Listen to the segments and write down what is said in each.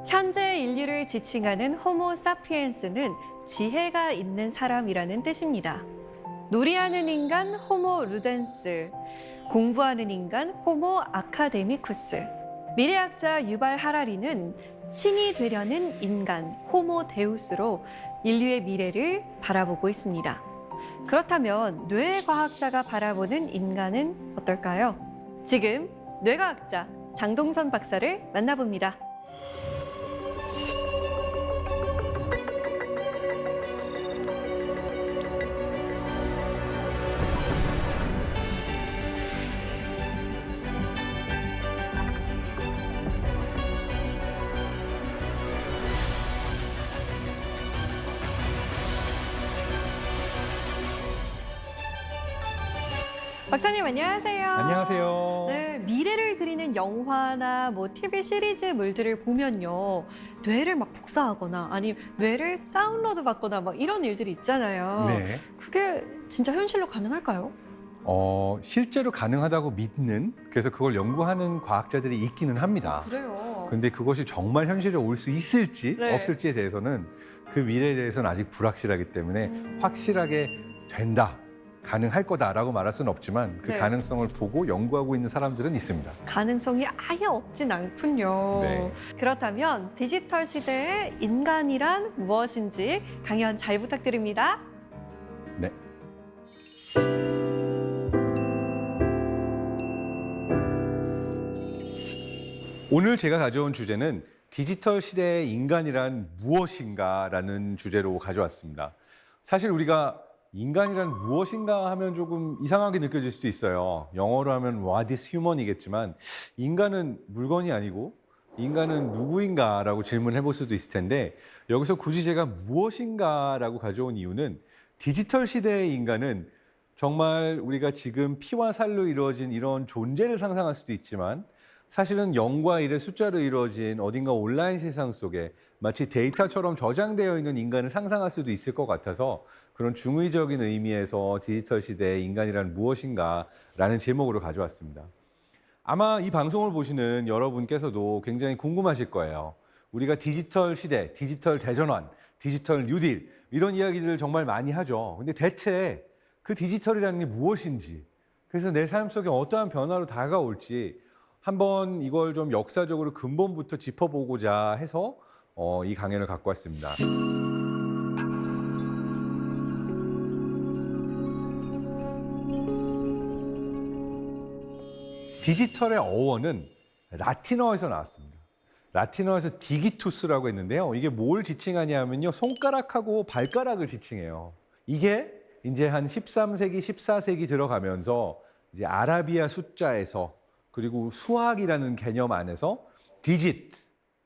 현재 인류를 지칭하는 호모 사피엔스는 지혜가 있는 사람이라는 뜻입니다. 놀이하는 인간 호모 루덴스, 공부하는 인간 호모 아카데미쿠스, 미래학자 유발 하라리는 신이 되려는 인간 호모 데우스로 인류의 미래를 바라보고 있습니다. 그렇다면 뇌과학자가 바라보는 인간은 어떨까요? 지금 뇌과학자 장동선 박사를 만나봅니다. 박사님 안녕하세요. 안녕하세요. 네, 미래를 그리는 영화나 TV 시리즈물들을 보면요. 뇌를 막 복사하거나 아니면 뇌를 다운로드 받거나 이런 일들이 있잖아요. 네. 그게 진짜 현실로 가능할까요? 실제로 가능하다고 믿는, 그래서 그걸 연구하는 과학자들이 있기는 합니다. 그래요. 근데 그것이 정말 현실에 올 수 있을지 네. 없을지에 대해서는 그 미래에 대해서는 아직 불확실하기 때문에 확실하게 된다, 가능할 거다라고 말할 수는 없지만 그 네. 가능성을 보고 연구하고 있는 사람들은 있습니다. 가능성이 아예 없진 않군요. 네. 그렇다면 디지털 시대의 인간이란 무엇인지 강연 잘 부탁드립니다. 네. 오늘 제가 가져온 주제는 디지털 시대의 인간이란 무엇인가라는 주제로 가져왔습니다. 사실 우리가 인간이란 무엇인가 하면 조금 이상하게 느껴질 수도 있어요. 영어로 하면 What is human이겠지만 인간은 물건이 아니고 인간은 누구인가라고 질문해 볼 수도 있을 텐데 여기서 굳이 제가 무엇인가라고 가져온 이유는 디지털 시대의 인간은 정말 우리가 지금 피와 살로 이루어진 이런 존재를 상상할 수도 있지만 사실은 0과 1의 숫자로 이루어진 어딘가 온라인 세상 속에 마치 데이터처럼 저장되어 있는 인간을 상상할 수도 있을 것 같아서 그런 중의적인 의미에서 디지털 시대의 인간이란 무엇인가라는 제목으로 가져왔습니다. 아마 이 방송을 보시는 여러분께서도 굉장히 궁금하실 거예요. 우리가 디지털 시대, 디지털 대전환, 디지털 뉴딜 이런 이야기들을 정말 많이 하죠. 근데 대체 그 디지털이라는 게 무엇인지, 그래서 내 삶 속에 어떠한 변화로 다가올지 한번 이걸 좀 역사적으로 근본부터 짚어보고자 해서 이 강연을 갖고 왔습니다. 디지털의 어원은 라틴어에서 나왔습니다. 라틴어에서 디기투스라고 했는데요. 이게 뭘 지칭하냐면요. 손가락하고 발가락을 지칭해요. 이게 이제 한 13세기, 14세기 들어가면서 이제 아라비아 숫자에서 그리고 수학이라는 개념 안에서 디짓,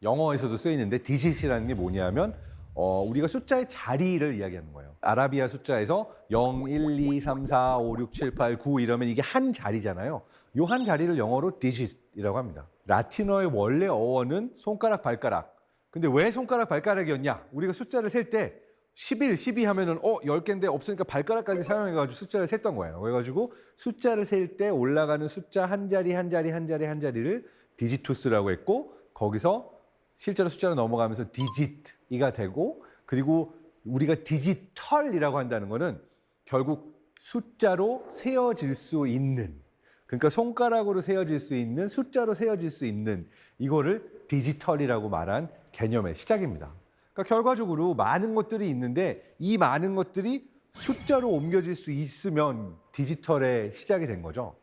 영어에서도 쓰이는데 디짓이라는 게 뭐냐면 우리가 숫자의 자리를 이야기하는 거예요. 아라비아 숫자에서 0, 1, 2, 3, 4, 5, 6, 7, 8, 9 이러면 이게 한 자리잖아요. 이 한 자리를 영어로 디짓이라고 합니다. 라틴어의 원래 어원은 손가락, 발가락. 근데 왜 손가락, 발가락이었냐? 우리가 숫자를 셀 때 11, 12 하면은 10개인데 없으니까 발가락까지 사용해가지고 숫자를 셌던 거예요. 그래가지고 숫자를 셀 때 올라가는 숫자 한 자리 한 자리 한 자리 한 자리를 디지투스라고 했고 거기서 실제로 숫자로 넘어가면서 디짓이가 되고 그리고 우리가 디지털이라고 한다는 거는 결국 숫자로 세어질 수 있는, 그러니까 손가락으로 세어질 수 있는, 숫자로 세어질 수 있는 이거를 디지털이라고 말한 개념의 시작입니다. 그러니까 결과적으로 많은 것들이 있는데 이 많은 것들이 숫자로 옮겨질 수 있으면 디지털의 시작이 된 거죠.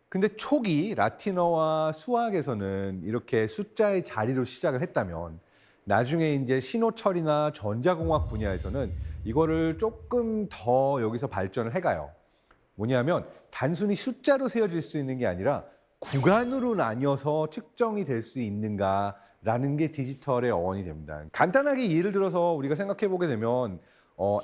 근데 초기 라틴어와 수학에서는 이렇게 숫자의 자리로 시작을 했다면 나중에 이제 신호처리나 전자공학 분야에서는 이거를 조금 더 여기서 발전을 해가요. 뭐냐면 단순히 숫자로 세어질 수 있는 게 아니라 구간으로 나뉘어서 측정이 될 수 있는가라는 게 디지털의 어원이 됩니다. 간단하게 예를 들어서 우리가 생각해 보게 되면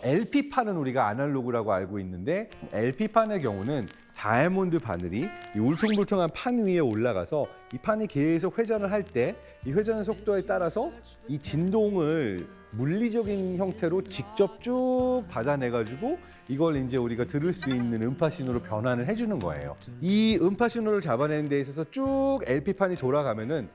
LP판은 우리가 아날로그라고 알고 있는데 LP판의 경우는 다이아몬드 바늘이 이 울퉁불퉁한 판 위에 올라가서 이 판이 계속 회전을 할 때 이 회전의 속도에 따라서 이 진동을 물리적인 형태로 직접 쭉 받아내가지고 이걸 이제 우리가 들을 수 있는 음파 신호로 변환을 해주는 거예요. 이 음파 신호를 잡아내는 데 있어서 쭉 LP판이 돌아가면은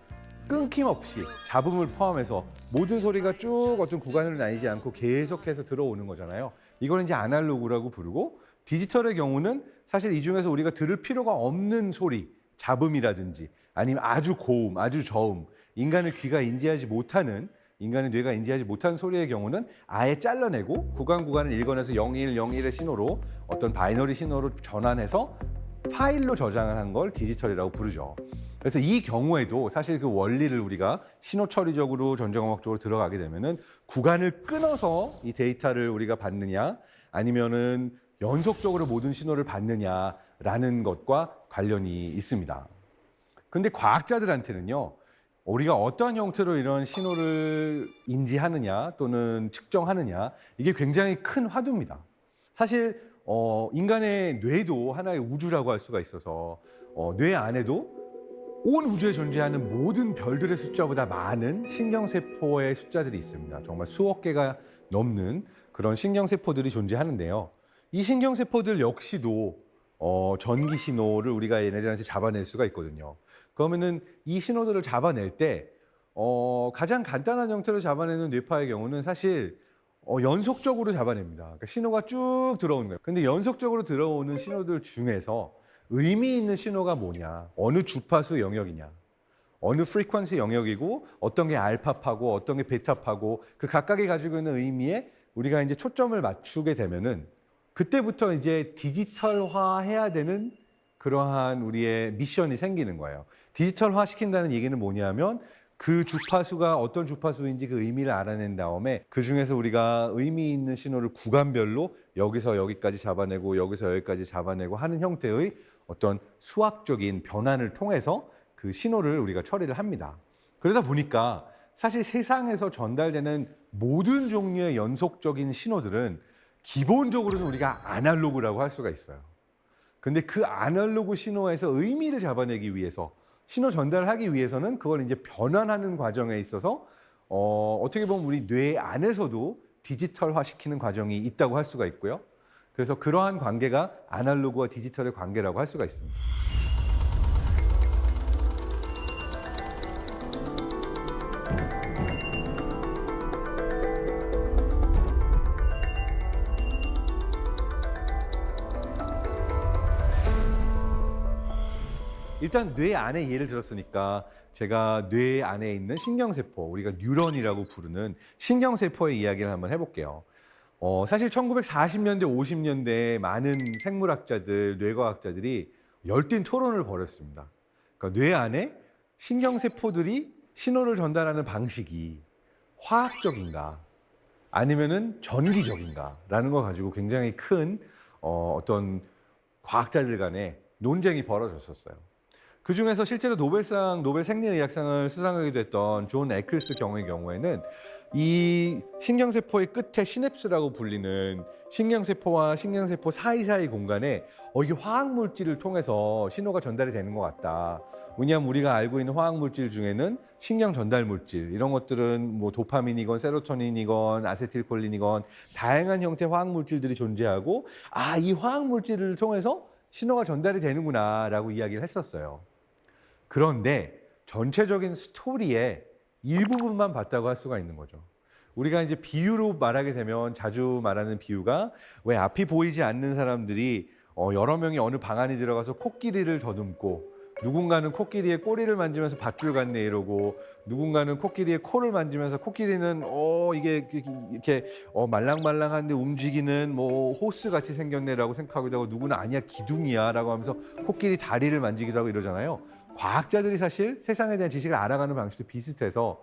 끊김없이 잡음을 포함해서 모든 소리가 쭉 어떤 구간으로 나뉘지 않고 계속해서 들어오는 거잖아요. 이걸 이제 아날로그라고 부르고, 디지털의 경우는 사실 이 중에서 우리가 들을 필요가 없는 소리, 잡음이라든지 아니면 아주 고음, 아주 저음, 인간의 뇌가 인지하지 못하는 소리의 경우는 아예 잘라내고 구간을 읽어내서 0101의 신호로 어떤 바이너리 신호로 전환해서 파일로 저장을 한 걸 디지털이라고 부르죠. 그래서 이 경우에도 사실 그 원리를 우리가 신호 처리적으로 전자공학적으로 들어가게 되면은 구간을 끊어서 이 데이터를 우리가 받느냐 아니면은 연속적으로 모든 신호를 받느냐라는 것과 관련이 있습니다. 근데 과학자들한테는요, 우리가 어떠한 형태로 이런 신호를 인지하느냐 또는 측정하느냐, 이게 굉장히 큰 화두입니다. 사실 인간의 뇌도 하나의 우주라고 할 수가 있어서 뇌 안에도 온 우주에 존재하는 모든 별들의 숫자보다 많은 신경세포의 숫자들이 있습니다. 정말 수억 개가 넘는 그런 신경세포들이 존재하는데요. 이 신경세포들 역시도 전기 신호를 우리가 얘네들한테 잡아낼 수가 있거든요. 그러면은 이 신호들을 잡아낼 때 가장 간단한 형태로 잡아내는 뇌파의 경우는 사실 연속적으로 잡아냅니다. 그러니까 신호가 쭉 들어오는 거예요. 근데 연속적으로 들어오는 신호들 중에서 의미 있는 신호가 뭐냐, 어느 주파수 영역이냐, 어느 프리퀀시 영역이고 어떤 게 알파파고 어떤 게 베타파고 그 각각이 가지고 있는 의미에 우리가 이제 초점을 맞추게 되면은 그때부터 이제 디지털화해야 되는 그러한 우리의 미션이 생기는 거예요. 디지털화 시킨다는 얘기는 뭐냐면 그 주파수가 어떤 주파수인지 그 의미를 알아낸 다음에 그 중에서 우리가 의미 있는 신호를 구간별로 여기서 여기까지 잡아내고 여기서 여기까지 잡아내고 하는 형태의 어떤 수학적인 변환을 통해서 그 신호를 우리가 처리를 합니다. 그러다 보니까 사실 세상에서 전달되는 모든 종류의 연속적인 신호들은 기본적으로는 우리가 아날로그라고 할 수가 있어요. 근데 그 아날로그 신호에서 의미를 잡아내기 위해서, 신호 전달을 하기 위해서는 그걸 이제 변환하는 과정에 있어서 어떻게 보면 우리 뇌 안에서도 디지털화 시키는 과정이 있다고 할 수가 있고요. 그래서 그러한 관계가 아날로그와 디지털의 관계라고 할 수가 있습니다. 일단 뇌 안에 예를 들었으니까 제가 뇌 안에 있는 신경세포, 우리가 뉴런이라고 부르는 신경세포의 이야기를 한번 해볼게요. 사실 1940년대, 50년대에 많은 생물학자들, 뇌과학자들이 열띤 토론을 벌였습니다. 그러니까 뇌 안에 신경세포들이 신호를 전달하는 방식이 화학적인가 아니면은 전기적인가라는 거 가지고 굉장히 큰 어떤 과학자들 간의 논쟁이 벌어졌었어요. 그 중에서 실제로 노벨 생리의학상을 수상하게 됐던 존 에클스 경우에는 이 신경세포의 끝에 시냅스라고 불리는 신경세포와 신경세포 사이사이 공간에 이게 화학물질을 통해서 신호가 전달이 되는 것 같다. 왜냐하면 우리가 알고 있는 화학물질 중에는 신경 전달물질, 이런 것들은 뭐 도파민이건 세로토닌이건 아세틸콜린이건 다양한 형태의 화학물질들이 존재하고, 이 화학물질을 통해서 신호가 전달이 되는구나라고 이야기를 했었어요. 그런데 전체적인 스토리의 일부분만 봤다고 할 수가 있는 거죠. 우리가 이제 비유로 말하게 되면 자주 말하는 비유가, 왜 앞이 보이지 않는 사람들이 여러 명이 어느 방 안에 들어가서 코끼리를 더듬고, 누군가는 코끼리의 꼬리를 만지면서 밧줄 같네 이러고, 누군가는 코끼리의 코를 만지면서 코끼리는 이게 이렇게 말랑말랑한데 움직이는 뭐 호스 같이 생겼네라고 생각하기도 하고, 누구는 아니야 기둥이야라고 하면서 코끼리 다리를 만지기도 하고 이러잖아요. 과학자들이 사실 세상에 대한 지식을 알아가는 방식도 비슷해서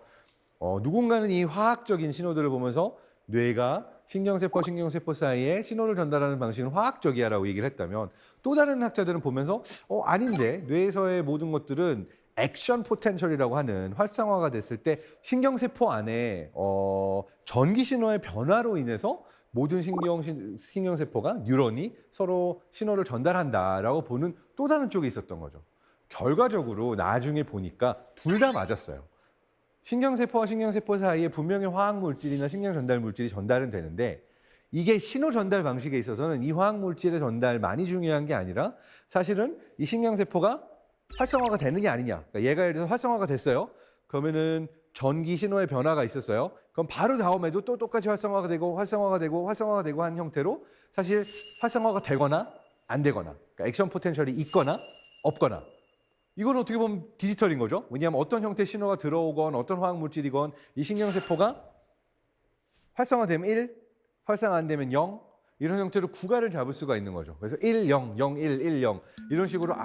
누군가는 이 화학적인 신호들을 보면서 뇌가 신경세포 사이에 신호를 전달하는 방식은 화학적이야라고 얘기를 했다면, 또 다른 학자들은 보면서 아닌데, 뇌에서의 모든 것들은 액션 포텐셜이라고 하는 활성화가 됐을 때 신경세포 안에 전기 신호의 변화로 인해서 모든 신경세포가 뉴런이 서로 신호를 전달한다라고 보는 또 다른 쪽에 있었던 거죠. 결과적으로 나중에 보니까 둘 다 맞았어요. 신경세포와 신경세포 사이에 분명히 화학물질이나 신경 전달 물질이 전달은 되는데, 이게 신호 전달 방식에 있어서는 이 화학물질의 전달만이 중요한 게 아니라 사실은 이 신경세포가 활성화가 되느냐 아니냐. 그러니까 얘가 예를 들어서 활성화가 됐어요. 그러면은 전기 신호의 변화가 있었어요. 그럼 바로 다음에도 또 똑같이 활성화가 되고 활성화가 되고 활성화가 되고 한 형태로 사실 활성화가 되거나 안 되거나, 그러니까 액션 포텐셜이 있거나 없거나, 이건 어떻게 보면 디지털인 거죠. 왜냐하면 어떤 형태의 신호가 들어오건 어떤 화학 물질이건 이 신경세포가 활성화되면 1, 활성화 안 되면 0, 이런 형태로 구간을 잡을 수가 있는 거죠. 그래서 1, 0, 0, 1, 1, 0 이런 식으로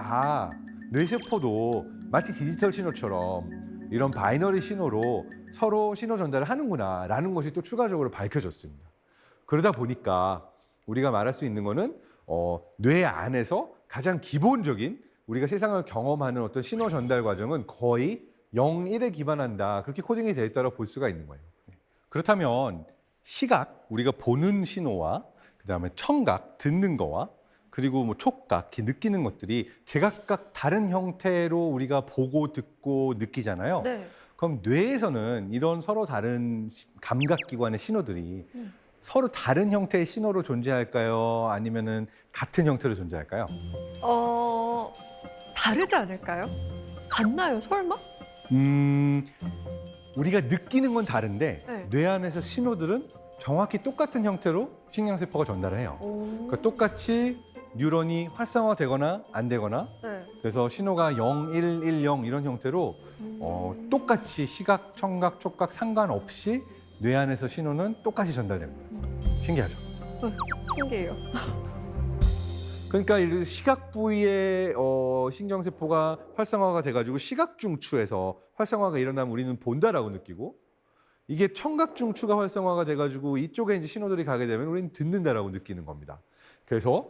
뇌세포도 마치 디지털 신호처럼 이런 바이너리 신호로 서로 신호 전달을 하는구나 라는 것이 또 추가적으로 밝혀졌습니다. 그러다 보니까 우리가 말할 수 있는 거는 뇌 안에서 가장 기본적인 우리가 세상을 경험하는 어떤 신호 전달 과정은 거의 0, 1에 기반한다. 그렇게 코딩이 되어 있다고 볼 수가 있는 거예요. 그렇다면 시각, 우리가 보는 신호와 그다음에 청각, 듣는 거와 그리고 뭐 촉각, 느끼는 것들이 제각각 다른 형태로 우리가 보고 듣고 느끼잖아요. 네. 그럼 뇌에서는 이런 서로 다른 감각기관의 신호들이 서로 다른 형태의 신호로 존재할까요? 아니면은 같은 형태로 존재할까요? 다르지 않을까요? 같나요, 설마? 우리가 느끼는 건 다른데 네. 뇌 안에서 신호들은 정확히 똑같은 형태로 신경세포가 전달을 해요. 그러니까 똑같이 뉴런이 활성화되거나 안 되거나, 네. 그래서 신호가 0, 1, 1, 0 이런 형태로 똑같이 시각, 청각, 촉각 상관없이 뇌 안에서 신호는 똑같이 전달되는 거예요. 신기하죠? 신기해요. 그러니까 이 시각 부위의 신경세포가 활성화가 돼가지고 시각 중추에서 활성화가 일어나면 우리는 본다라고 느끼고, 이게 청각 중추가 활성화가 돼가지고 이쪽에 이제 신호들이 가게 되면 우리는 듣는다라고 느끼는 겁니다. 그래서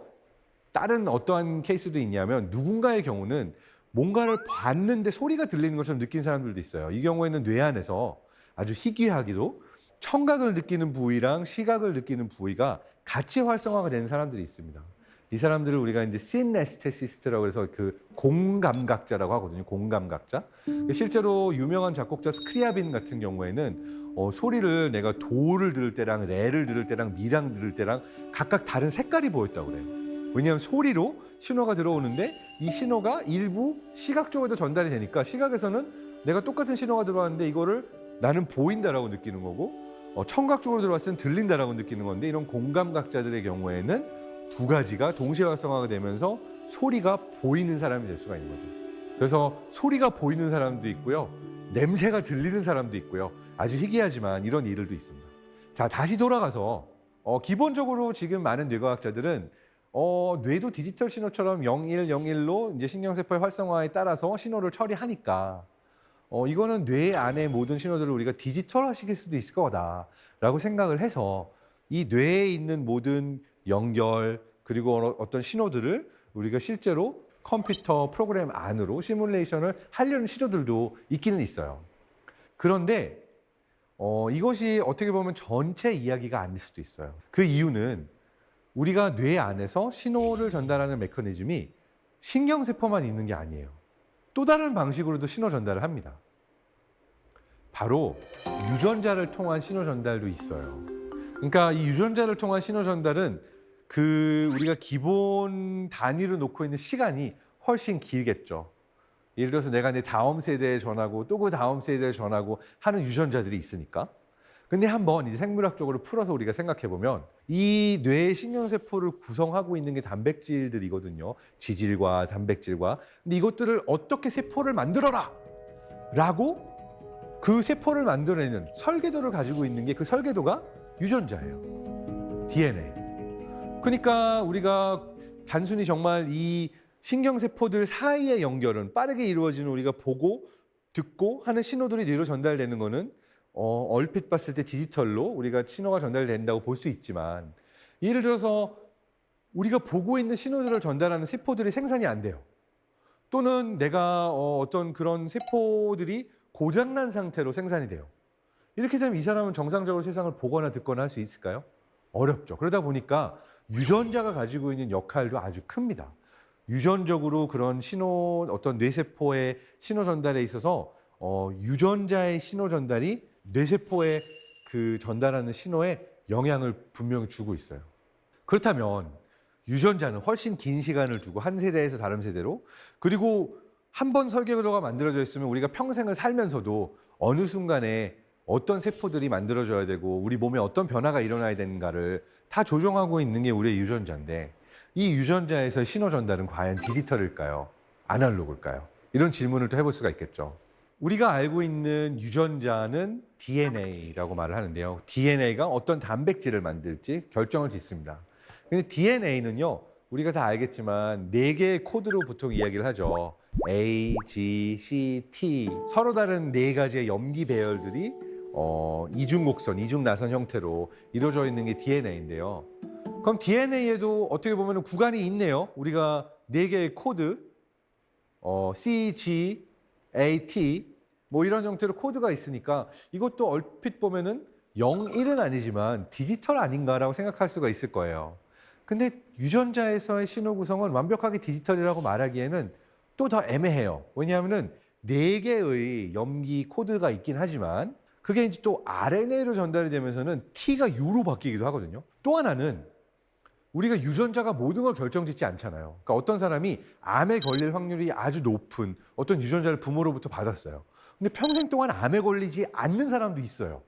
다른 어떠한 케이스도 있냐면 누군가의 경우는 뭔가를 봤는데 소리가 들리는 것처럼 느낀 사람들도 있어요. 이 경우에는 뇌 안에서 아주 희귀하기도 청각을 느끼는 부위랑 시각을 느끼는 부위가 같이 활성화가 되는 사람들이 있습니다. 이 사람들을 우리가 이제 시네스테시스트라고 해서 그 공감각자라고 하거든요. 공감각자. 실제로 유명한 작곡자 스크리아빈 같은 경우에는 소리를 내가 도를 들을 때랑 레를 들을 때랑 미랑 들을 때랑 각각 다른 색깔이 보였다고 그래요. 왜냐하면 소리로 신호가 들어오는데 이 신호가 일부 시각 쪽에도 전달이 되니까 시각에서는 내가 똑같은 신호가 들어왔는데 이거를 나는 보인다라고 느끼는 거고, 청각 쪽으로 들어왔을 땐 들린다라고 느끼는 건데, 이런 공감각자들의 경우에는 두 가지가 동시에 활성화가 되면서 소리가 보이는 사람이 될 수가 있는 거죠. 그래서 소리가 보이는 사람도 있고요, 냄새가 들리는 사람도 있고요. 아주 희귀하지만 이런 일들도 있습니다. 자, 다시 돌아가서 기본적으로 지금 많은 뇌과학자들은 뇌도 디지털 신호처럼 01, 01로 이제 신경세포의 활성화에 따라서 신호를 처리하니까 이거는 뇌 안의 모든 신호들을 우리가 디지털화시킬 수도 있을 거다라고 생각을 해서 이 뇌에 있는 모든 연결 그리고 어떤 신호들을 우리가 실제로 컴퓨터 프로그램 안으로 시뮬레이션을 하려는 시도들도 있기는 있어요. 그런데 이것이 어떻게 보면 전체 이야기가 아닐 수도 있어요. 그 이유는 우리가 뇌 안에서 신호를 전달하는 메커니즘이 신경세포만 있는 게 아니에요. 또 다른 방식으로도 신호 전달을 합니다. 바로 유전자를 통한 신호 전달도 있어요. 그러니까 이 유전자를 통한 신호 전달은 우리가 기본 단위로 놓고 있는 시간이 훨씬 길겠죠. 예를 들어서 내가 내 다음 세대에 전하고 또 그 다음 세대에 전하고 하는 유전자들이 있으니까. 근데 한번 이제 생물학적으로 풀어서 우리가 생각해 보면 이 뇌의 신경세포를 구성하고 있는 게 단백질들이거든요. 지질과 단백질과. 근데 이것들을 어떻게 세포를 만들어라! 라고 그 세포를 만들어내는 설계도를 가지고 있는 게 그 설계도가 유전자예요. DNA. 그러니까 우리가 단순히 정말 이 신경세포들 사이의 연결은 빠르게 이루어지는 우리가 보고 듣고 하는 신호들이 뇌로 전달되는 거는 얼핏 봤을 때 디지털로 우리가 신호가 전달된다고 볼 수 있지만, 예를 들어서 우리가 보고 있는 신호들을 전달하는 세포들이 생산이 안 돼요. 또는 내가 어떤 그런 세포들이 고장난 상태로 생산이 돼요. 이렇게 되면 이 사람은 정상적으로 세상을 보거나 듣거나 할 수 있을까요? 어렵죠. 그러다 보니까 유전자가 가지고 있는 역할도 아주 큽니다. 유전적으로 그런 어떤 뇌세포의 신호 전달에 있어서 유전자의 신호 전달이 뇌세포에 그 전달하는 신호에 영향을 분명히 주고 있어요. 그렇다면 유전자는 훨씬 긴 시간을 두고 한 세대에서 다른 세대로, 그리고 한 번 설계도가 만들어져 있으면 우리가 평생을 살면서도 어느 순간에 어떤 세포들이 만들어져야 되고 우리 몸에 어떤 변화가 일어나야 되는가를 다 조정하고 있는 게 우리의 유전자인데 이 유전자에서 신호 전달은 과연 디지털일까요? 아날로그일까요? 이런 질문을 또 해볼 수가 있겠죠. 우리가 알고 있는 유전자는 DNA라고 말을 하는데요. DNA가 어떤 단백질을 만들지 결정을 짓습니다. 근데 DNA는요, 우리가 다 알겠지만 4개의 코드로 보통 이야기를 하죠. A, G, C, T. 서로 다른 4가지의 염기 배열들이 이중곡선, 이중나선 형태로 이루어져 있는 게 DNA인데요. 그럼 DNA에도 어떻게 보면 구간이 있네요. 우리가 4개의 코드, C, G, A, T 뭐 이런 형태로 코드가 있으니까 이것도 얼핏 보면은 0, 1은 아니지만 디지털 아닌가라고 생각할 수가 있을 거예요. 근데 유전자에서의 신호 구성은 완벽하게 디지털이라고 말하기에는 또 더 애매해요. 왜냐하면은 4개의 염기 코드가 있긴 하지만 그게 이제 또 RNA로 전달이 되면서는 T가 U로 바뀌기도 하거든요. 또 하나는 우리가 유전자가 모든 걸 결정짓지 않잖아요. 그러니까 어떤 사람이 암에 걸릴 확률이 아주 높은 어떤 유전자를 부모로부터 받았어요. 근데 평생 동안 암에 걸리지 않는 사람도 있어요.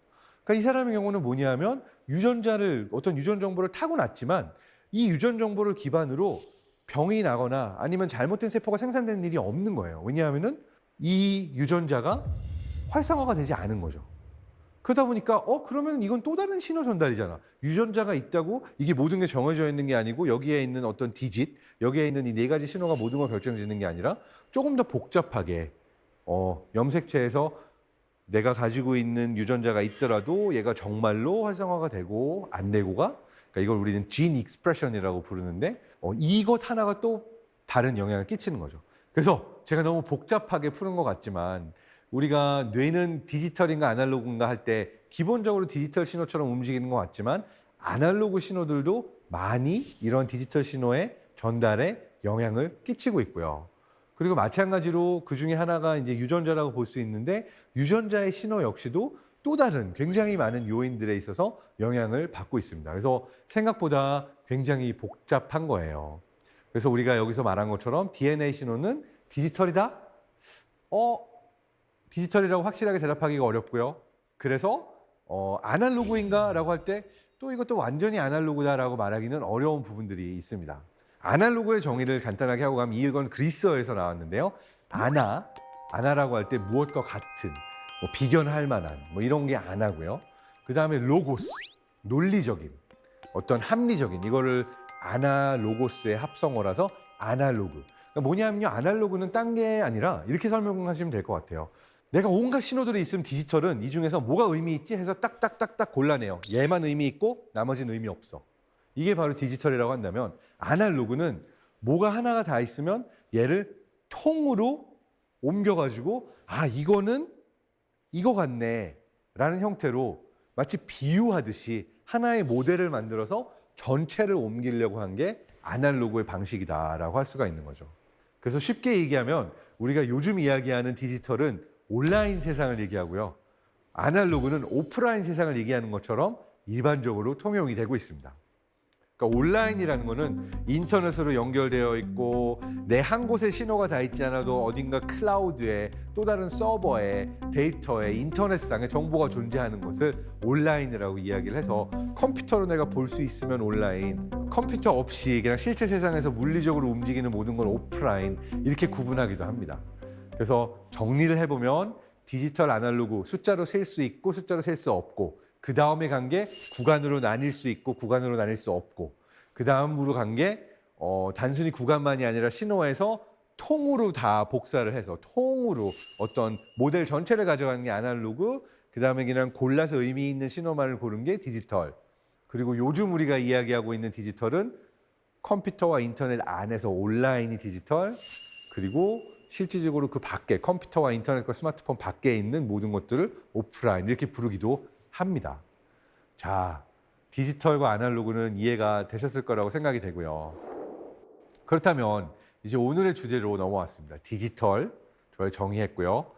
그러니까 이 사람의 경우는 뭐냐면 유전자를 어떤 유전 정보를 타고났지만 이 유전 정보를 기반으로 병이 나거나 아니면 잘못된 세포가 생산되는 일이 없는 거예요. 왜냐하면은 이 유전자가 활성화가 되지 않은 거죠. 그러다 보니까 그러면 이건 또 다른 신호 전달이잖아. 유전자가 있다고 이게 모든 게 정해져 있는 게 아니고 여기에 있는 어떤 디짓, 여기에 있는 이 4가지 신호가 모든 걸 결정짓는 게 아니라 조금 더 복잡하게 염색체에서 내가 가지고 있는 유전자가 있더라도 얘가 정말로 활성화가 되고 안 되고가 그러니까 이걸 우리는 gene expression이라고 부르는데 이것 하나가 또 다른 영향을 끼치는 거죠. 그래서 제가 너무 복잡하게 푸는 것 같지만 우리가 뇌는 디지털인가 아날로그인가 할 때 기본적으로 디지털 신호처럼 움직이는 것 같지만 아날로그 신호들도 많이 이런 디지털 신호의 전달에 영향을 끼치고 있고요. 그리고 마찬가지로 그 중에 하나가 이제 유전자라고 볼 수 있는데 유전자의 신호 역시도 또 다른 굉장히 많은 요인들에 있어서 영향을 받고 있습니다. 그래서 생각보다 굉장히 복잡한 거예요. 그래서 우리가 여기서 말한 것처럼 DNA 신호는 디지털이다? 디지털이라고 확실하게 대답하기가 어렵고요. 그래서 아날로그인가? 라고 할 때 또 이것도 완전히 아날로그다라고 말하기는 어려운 부분들이 있습니다. 아날로그의 정의를 간단하게 하고 가면 이건 그리스어에서 나왔는데요. 아나라고 할 때 무엇과 같은, 뭐 비견할 만한 뭐 이런 게 아나고요. 그 다음에 로고스, 논리적인, 어떤 합리적인 이거를 아나로고스의 합성어라서 아날로그. 그러니까 뭐냐면요. 아날로그는 딴 게 아니라 이렇게 설명하시면 될 것 같아요. 내가 온갖 신호들이 있으면 디지털은 이 중에서 뭐가 의미 있지 해서 딱딱딱딱 골라내요. 얘만 의미 있고 나머지는 의미 없어. 이게 바로 디지털이라고 한다면 아날로그는 뭐가 하나가 다 있으면 얘를 통으로 옮겨가지고 이거는 이거 같네 라는 형태로 마치 비유하듯이 하나의 모델을 만들어서 전체를 옮기려고 한 게 아날로그의 방식이다라고 할 수가 있는 거죠. 그래서 쉽게 얘기하면 우리가 요즘 이야기하는 디지털은 온라인 세상을 얘기하고요. 아날로그는 오프라인 세상을 얘기하는 것처럼 일반적으로 통용이 되고 있습니다. 그러니까 온라인이라는 거는 인터넷으로 연결되어 있고 내 한 곳에 신호가 다 있지 않아도 어딘가 클라우드에 또 다른 서버에 데이터에 인터넷상에 정보가 존재하는 것을 온라인이라고 이야기를 해서 컴퓨터로 내가 볼 수 있으면 온라인, 컴퓨터 없이 그냥 실제 세상에서 물리적으로 움직이는 모든 건 오프라인 이렇게 구분하기도 합니다. 그래서 정리를 해보면 디지털 아날로그 숫자로 셀 수 있고 숫자로 셀 수 없고 그 다음에 간 게 구간으로 나뉠 수 있고 구간으로 나뉠 수 없고 그 다음으로 간 게 단순히 구간만이 아니라 신호에서 통으로 다 복사를 해서 통으로 어떤 모델 전체를 가져가는 게 아날로그 그 다음에 그냥 골라서 의미 있는 신호만을 고른 게 디지털 그리고 요즘 우리가 이야기하고 있는 디지털은 컴퓨터와 인터넷 안에서 온라인이 디지털 그리고 실질적으로 그 밖에 컴퓨터와 인터넷과 스마트폰 밖에 있는 모든 것들을 오프라인 이렇게 부르기도 합니다. 자, 디지털과 아날로그는 이해가 되셨을 거라고 생각이 되고요. 그렇다면 이제 오늘의 주제로 넘어왔습니다. 디지털, 저희 정의했고요.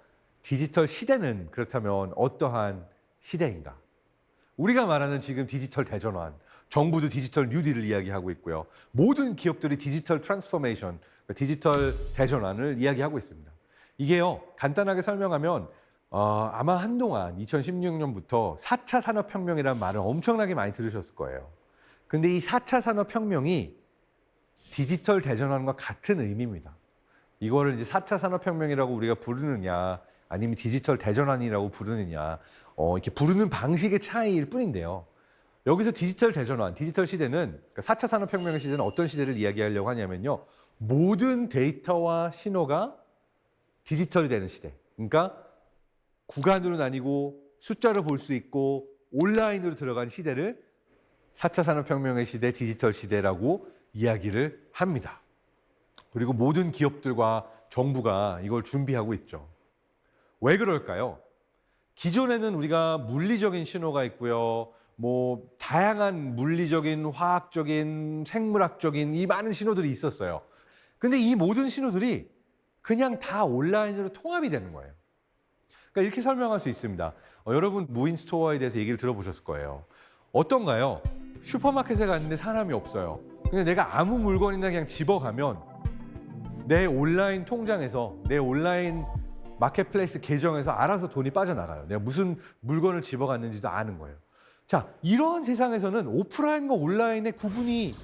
디지털 시대는 그렇다면 어떠한 시대인가? 우리가 말하는 지금 디지털 대전환, 정부도 디지털 뉴딜을 이야기하고 있고요. 모든 기업들이 디지털 트랜스포메이션, 디지털 대전환을 이야기하고 있습니다. 이게요, 간단하게 설명하면 아마 한동안 2016년부터 4차 산업혁명이라는 말을 엄청나게 많이 들으셨을 거예요. 근데 이 4차 산업혁명이 디지털 대전환과 같은 의미입니다. 이거를 이제 4차 산업혁명이라고 우리가 부르느냐, 아니면 디지털 대전환이라고 부르느냐, 이렇게 부르는 방식의 차이일 뿐인데요. 여기서 디지털 대전환, 디지털 시대는, 그러니까 4차 산업혁명의 시대는 어떤 시대를 이야기하려고 하냐면요. 모든 데이터와 신호가 디지털이 되는 시대. 그러니까 구간으로 나뉘고 숫자로 볼 수 있고 온라인으로 들어간 시대를 4차 산업혁명의 시대, 디지털 시대라고 이야기를 합니다. 그리고 모든 기업들과 정부가 이걸 준비하고 있죠. 왜 그럴까요? 기존에는 우리가 물리적인 신호가 있고요. 뭐 다양한 물리적인, 화학적인, 생물학적인 이 많은 신호들이 있었어요. 근데 이 모든 신호들이 그냥 다 온라인으로 통합이 되는 거예요. 그러니까 이렇게 설명할 수 있습니다. 여러분 무인 스토어에 대해서 얘기를 들어보셨을 거예요. 어떤가요? 슈퍼마켓에 갔는데 사람이 없어요. 근데 내가 아무 물건이나 그냥 집어가면 내 온라인 통장에서, 내 온라인 마켓플레이스 계정에서 알아서 돈이 빠져나가요. 내가 무슨 물건을 집어갔는지도 아는 거예요. 자, 이러한 세상에서는 오프라인과 온라인의 구분이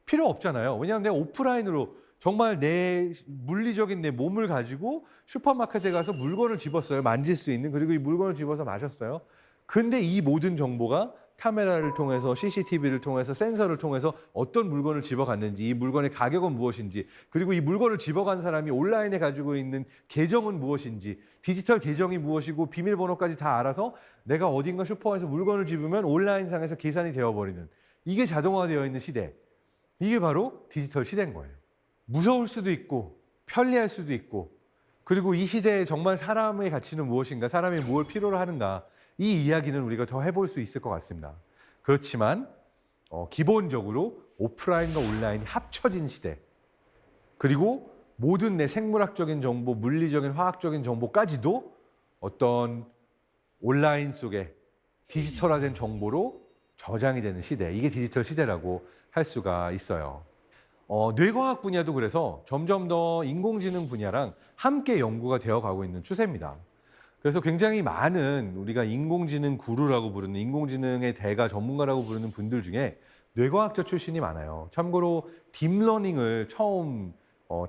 필요 없잖아요. 왜냐하면 내가 오프라인으로 정말 내 물리적인 내 몸을 가지고 슈퍼마켓에 가서 물건을 집었어요. 만질 수 있는. 그리고 이 물건을 집어서 마셨어요. 근데 이 모든 정보가 카메라를 통해서, CCTV를 통해서, 센서를 통해서 어떤 물건을 집어갔는지, 이 물건의 가격은 무엇인지, 그리고 이 물건을 집어간 사람이 온라인에 가지고 있는 계정은 무엇인지, 디지털 계정이 무엇이고 비밀번호까지 다 알아서 내가 어딘가 슈퍼에서 물건을 집으면 온라인상에서 계산이 되어버리는, 이게 자동화되어 있는 시대. 이게 바로 디지털 시대인 거예요. 무서울 수도 있고 편리할 수도 있고, 그리고 이 시대에 정말 사람의 가치는 무엇인가, 사람이 무엇을 필요로 하는가, 이 이야기는 우리가 더 해볼 수 있을 것 같습니다. 그렇지만 기본적으로 오프라인과 온라인이 합쳐진 시대, 그리고 모든 내 생물학적인 정보, 물리적인, 화학적인 정보까지도 어떤 온라인 속에 디지털화된 정보로 저장이 되는 시대, 이게 디지털 시대라고 할 수가 있어요. 뇌과학 분야도 그래서 점점 더 인공지능 분야랑 함께 연구가 되어가고 있는 추세입니다. 그래서 굉장히 많은 우리가 인공지능 구루라고 부르는, 인공지능의 대가 전문가라고 부르는 분들 중에 뇌과학자 출신이 많아요. 참고로 딥러닝을 처음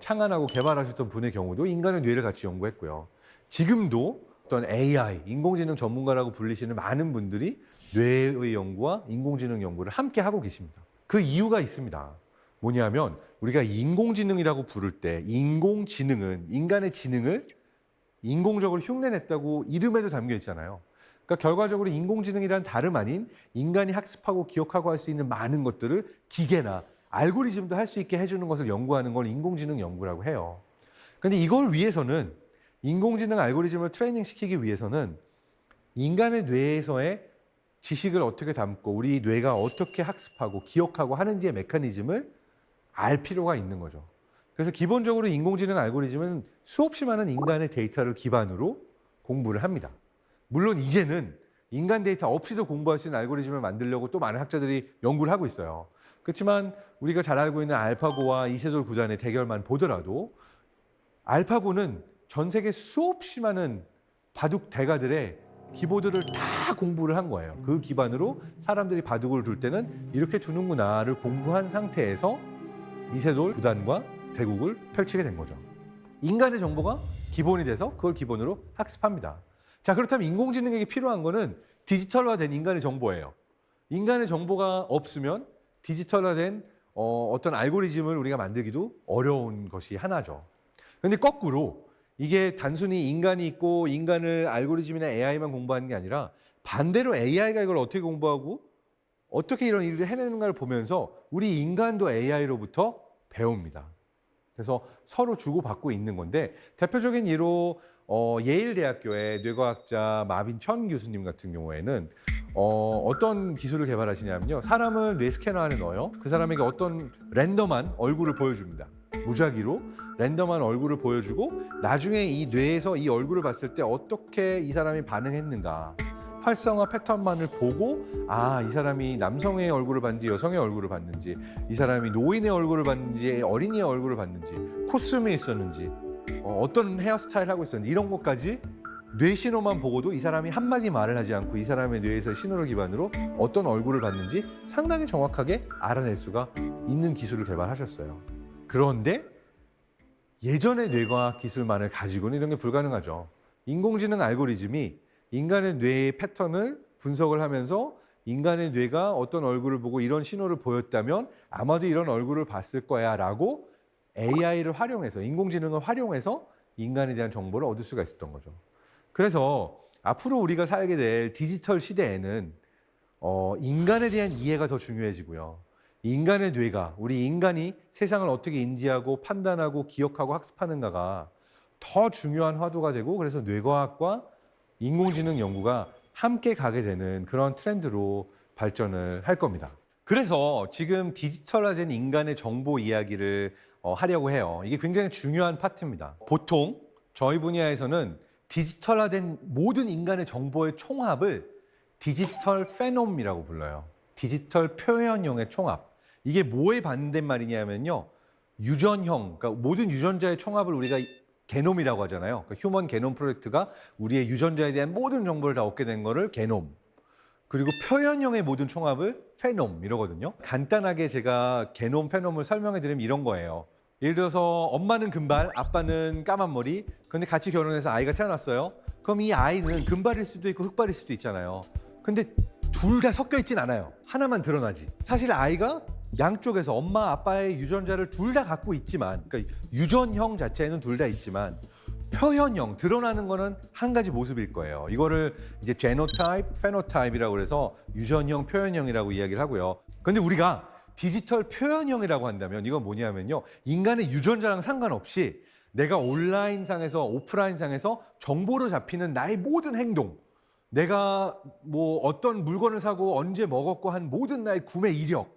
창안하고 개발하셨던 분의 경우도 인간의 뇌를 같이 연구했고요. 지금도 어떤 AI, 인공지능 전문가라고 불리시는 많은 분들이 뇌의 연구와 인공지능 연구를 함께 하고 계십니다. 그 이유가 있습니다. 뭐냐면 우리가 인공지능이라고 부를 때, 인공지능은 인간의 지능을 인공적으로 흉내냈다고 이름에도 담겨 있잖아요. 그러니까 결과적으로 인공지능이란 다름 아닌 인간이 학습하고 기억하고 할 수 있는 많은 것들을 기계나 알고리즘도 할 수 있게 해주는 것을 연구하는 걸 인공지능 연구라고 해요. 그런데 이걸 위해서는, 인공지능 알고리즘을 트레이닝 시키기 위해서는 인간의 뇌에서의 지식을 어떻게 담고 우리 뇌가 어떻게 학습하고 기억하고 하는지의 메커니즘을 알 필요가 있는 거죠. 그래서 기본적으로 인공지능 알고리즘은 수없이 많은 인간의 데이터를 기반으로 공부를 합니다. 물론 이제는 인간 데이터 없이도 공부할 수 있는 알고리즘을 만들려고 또 많은 학자들이 연구를 하고 있어요. 그렇지만 우리가 잘 알고 있는 알파고와 이세돌 구단의 대결만 보더라도 알파고는 전 세계 수없이 많은 바둑 대가들의 키보드를 다 공부를 한 거예요. 그 기반으로 사람들이 바둑을 둘 때는 이렇게 두는구나를 공부한 상태에서 이세돌 구단과 대국을 펼치게 된 거죠. 인간의 정보가 기본이 돼서 그걸 기본으로 학습합니다. 자, 그렇다면 인공지능에게 필요한 거는 디지털화된 인간의 정보예요. 인간의 정보가 없으면 디지털화된 어떤 알고리즘을 우리가 만들기도 어려운 것이 하나죠. 그런데 거꾸로 이게 단순히 인간이 있고 인간을 알고리즘이나 AI만 공부하는 게 아니라 반대로 AI가 이걸 어떻게 공부하고 어떻게 이런 일을 해내는가를 보면서 우리 인간도 AI로부터 배웁니다. 그래서 서로 주고받고 있는 건데, 대표적인 예로 예일대학교의 뇌과학자 마빈 천 교수님 같은 경우에는 어떤 기술을 개발하시냐면요, 사람을 뇌 스캐너 안에 넣어요. 그 사람에게 어떤 랜덤한 얼굴을 보여줍니다. 무작위로 랜덤한 얼굴을 보여주고 나중에 이 뇌에서 이 얼굴을 봤을 때 어떻게 이 사람이 반응했는가, 활성화 패턴만을 보고 이 사람이 남성의 얼굴을 봤는지 여성의 얼굴을 봤는지, 이 사람이 노인의 얼굴을 봤는지 어린이의 얼굴을 봤는지, 코스튬에 있었는지, 어떤 헤어스타일 하고 있었는지, 이런 것까지 뇌 신호만 보고도 이 사람이 한마디 말을 하지 않고 이 사람의 뇌에서 신호를 기반으로 어떤 얼굴을 봤는지 상당히 정확하게 알아낼 수가 있는 기술을 개발하셨어요. 그런데 예전의 뇌과학 기술만을 가지고는 이런 게 불가능하죠. 인공지능 알고리즘이 인간의 뇌의 패턴을 분석을 하면서 인간의 뇌가 어떤 얼굴을 보고 이런 신호를 보였다면 아마도 이런 얼굴을 봤을 거야 라고 AI를 활용해서, 인공지능을 활용해서 인간에 대한 정보를 얻을 수가 있었던 거죠. 그래서 앞으로 우리가 살게 될 디지털 시대에는 인간에 대한 이해가 더 중요해지고요. 인간의 뇌가, 우리 인간이 세상을 어떻게 인지하고 판단하고 기억하고 학습하는가가 더 중요한 화두가 되고, 그래서 뇌과학과 인공지능 연구가 함께 가게 되는 그런 트렌드로 발전을 할 겁니다. 그래서 지금 디지털화된 인간의 정보 이야기를 하려고 해요. 이게 굉장히 중요한 파트입니다. 보통 저희 분야에서는 디지털화된 모든 인간의 정보의 총합을 디지털 페놈이라고 불러요. 디지털 표현형의 총합. 이게 뭐에 반대말이냐면요. 유전형, 그러니까 모든 유전자의 총합을 우리가 게놈이라고 하잖아요. 그러니까 휴먼 게놈 프로젝트가 우리의 유전자에 대한 모든 정보를 다 얻게 된 거를 게놈. 그리고 표현형의 모든 총합을 페놈 이러거든요. 간단하게 제가 게놈, 페놈을 설명해 드리면 이런 거예요. 예를 들어서 엄마는 금발, 아빠는 까만 머리. 근데 같이 결혼해서 아이가 태어났어요. 그럼 이 아이는 금발일 수도 있고 흑발일 수도 있잖아요. 근데 둘 다 섞여 있진 않아요. 하나만 드러나지. 사실 아이가 양쪽에서 엄마, 아빠의 유전자를 둘 다 갖고 있지만, 그러니까 유전형 자체는 둘 다 있지만 표현형, 드러나는 거는 한 가지 모습일 거예요. 이거를 이제 제노타입, 페노타입이라고 그래서 유전형, 표현형이라고 이야기를 하고요. 근데 우리가 디지털 표현형이라고 한다면 이건 뭐냐면요. 인간의 유전자랑 상관없이 내가 온라인상에서 오프라인상에서 정보로 잡히는 나의 모든 행동, 내가 뭐 어떤 물건을 사고 언제 먹었고 한 모든 나의 구매 이력,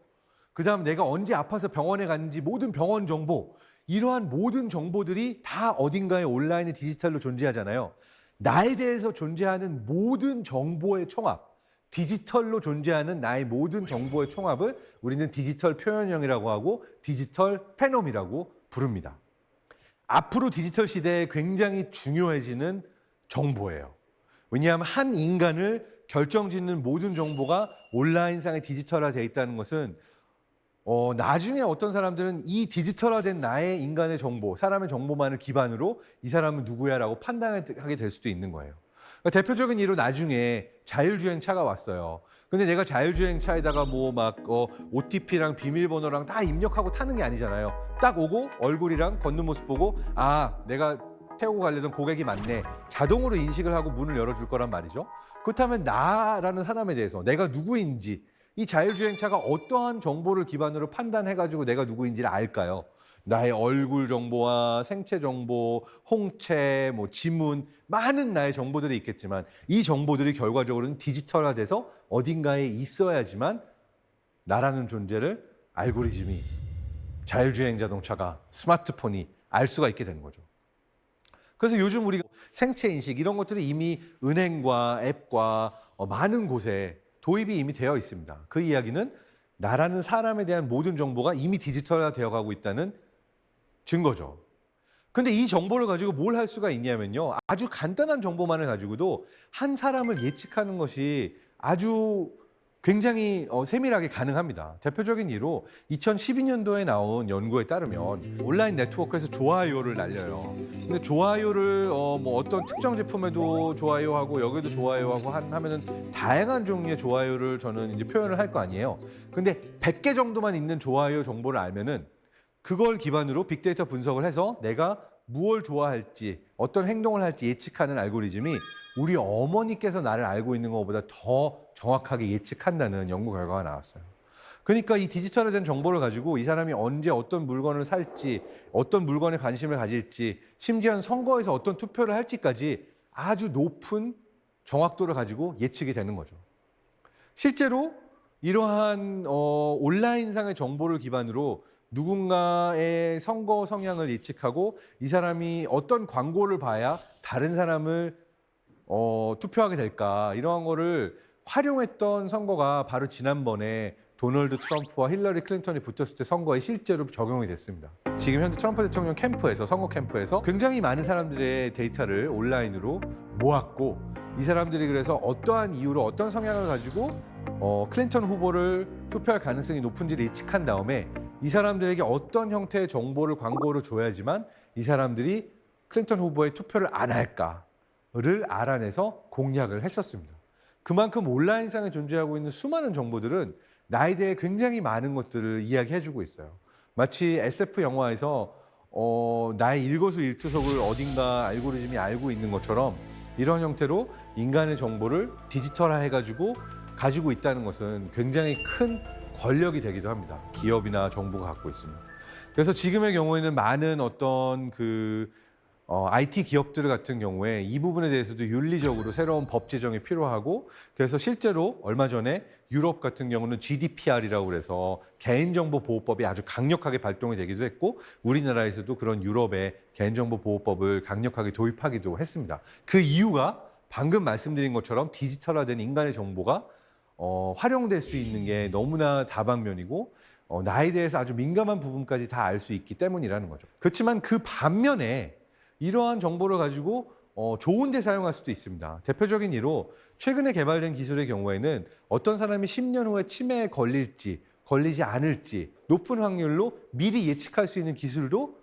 그다음 내가 언제 아파서 병원에 갔는지 모든 병원 정보, 이러한 모든 정보들이 다 어딘가에 온라인의 디지털로 존재하잖아요. 나에 대해서 존재하는 모든 정보의 총합, 디지털로 존재하는 나의 모든 정보의 총합을 우리는 디지털 표현형이라고 하고 디지털 페놈이라고 부릅니다. 앞으로 디지털 시대에 굉장히 중요해지는 정보예요. 왜냐하면 한 인간을 결정짓는 모든 정보가 온라인상에 디지털화되어 있다는 것은 나중에 어떤 사람들은 이 디지털화된 나의 인간의 정보, 사람의 정보만을 기반으로 이 사람은 누구야라고 판단하게 될 수도 있는 거예요. 그러니까 대표적인 예로 나중에 자율주행차가 왔어요. 근데 내가 자율주행차에다가 뭐 막 OTP랑 비밀번호랑 다 입력하고 타는 게 아니잖아요. 딱 오고 얼굴이랑 걷는 모습 보고 내가 태우고 가려던 고객이 맞네. 자동으로 인식을 하고 문을 열어줄 거란 말이죠. 그렇다면 나라는 사람에 대해서 내가 누구인지, 이 자율주행차가 어떠한 정보를 기반으로 판단해가지고 내가 누구인지를 알까요? 나의 얼굴 정보와 생체 정보, 홍채, 뭐 지문, 많은 나의 정보들이 있겠지만 이 정보들이 결과적으로는 디지털화돼서 어딘가에 있어야지만 나라는 존재를 알고리즘이, 자율주행 자동차가, 스마트폰이 알 수가 있게 되는 거죠. 그래서 요즘 우리가 생체 인식 이런 것들이 이미 은행과 앱과 많은 곳에 도입이 이미 되어 있습니다. 그 이야기는 나라는 사람에 대한 모든 정보가 이미 디지털화 되어 가고 있다는 증거죠. 근데 이 정보를 가지고 뭘 할 수가 있냐면요. 아주 간단한 정보만을 가지고도 한 사람을 예측하는 것이 아주 굉장히 세밀하게 가능합니다. 대표적인 예로 2012년도에 나온 연구에 따르면 온라인 네트워크에서 좋아요를 날려요. 근데 좋아요를 뭐 어떤 특정 제품에도 좋아요하고 여기도 좋아요하고 하면은 다양한 종류의 좋아요를 저는 이제 표현을 할 거 아니에요. 근데 100개 정도만 있는 좋아요 정보를 알면은 그걸 기반으로 빅데이터 분석을 해서 내가 무엇을 좋아할지, 어떤 행동을 할지 예측하는 알고리즘이 우리 어머니께서 나를 알고 있는 것보다 더 정확하게 예측한다는 연구 결과가 나왔어요. 그러니까 이 디지털화된 정보를 가지고 이 사람이 언제 어떤 물건을 살지, 어떤 물건에 관심을 가질지, 심지어는 선거에서 어떤 투표를 할지까지 아주 높은 정확도를 가지고 예측이 되는 거죠. 실제로 이러한 온라인상의 정보를 기반으로 누군가의 선거 성향을 예측하고 이 사람이 어떤 광고를 봐야 다른 사람을 투표하게 될까, 이러한 거를 활용했던 선거가 바로 지난번에 도널드 트럼프와 힐러리 클린턴이 붙었을 때 선거에 실제로 적용이 됐습니다. 지금 현재 트럼프 대통령 캠프에서 선거 캠프에서 굉장히 많은 사람들의 데이터를 온라인으로 모았고 이 사람들이 그래서 어떠한 이유로 어떤 성향을 가지고 클린턴 후보를 투표할 가능성이 높은지를 예측한 다음에 이 사람들에게 어떤 형태의 정보를 광고로 줘야지만 이 사람들이 클린턴 후보의 투표를 안 할까를 알아내서 공략을 했었습니다. 그만큼 온라인상에 존재하고 있는 수많은 정보들은 나에 대해 굉장히 많은 것들을 이야기해주고 있어요. 마치 SF 영화에서 나의 일거수일투족을 어딘가 알고리즘이 알고 있는 것처럼 이런 형태로 인간의 정보를 디지털화해가지고 가지고 있다는 것은 굉장히 큰 권력이 되기도 합니다. 기업이나 정부가 갖고 있습니다. 그래서 지금의 경우에는 많은 어떤 IT 기업들 같은 경우에 이 부분에 대해서도 윤리적으로 새로운 법 제정이 필요하고 그래서 실제로 얼마 전에 유럽 같은 경우는 GDPR이라고 그래서 개인정보보호법이 아주 강력하게 발동이 되기도 했고 우리나라에서도 그런 유럽의 개인정보보호법을 강력하게 도입하기도 했습니다. 그 이유가 방금 말씀드린 것처럼 디지털화된 인간의 정보가 활용될 수 있는 게 너무나 다방면이고 나에 대해서 아주 민감한 부분까지 다 알 수 있기 때문이라는 거죠. 그렇지만 그 반면에 이러한 정보를 가지고 좋은 데 사용할 수도 있습니다. 대표적인 예로 최근에 개발된 기술의 경우에는 어떤 사람이 10년 후에 치매에 걸릴지 걸리지 않을지 높은 확률로 미리 예측할 수 있는 기술도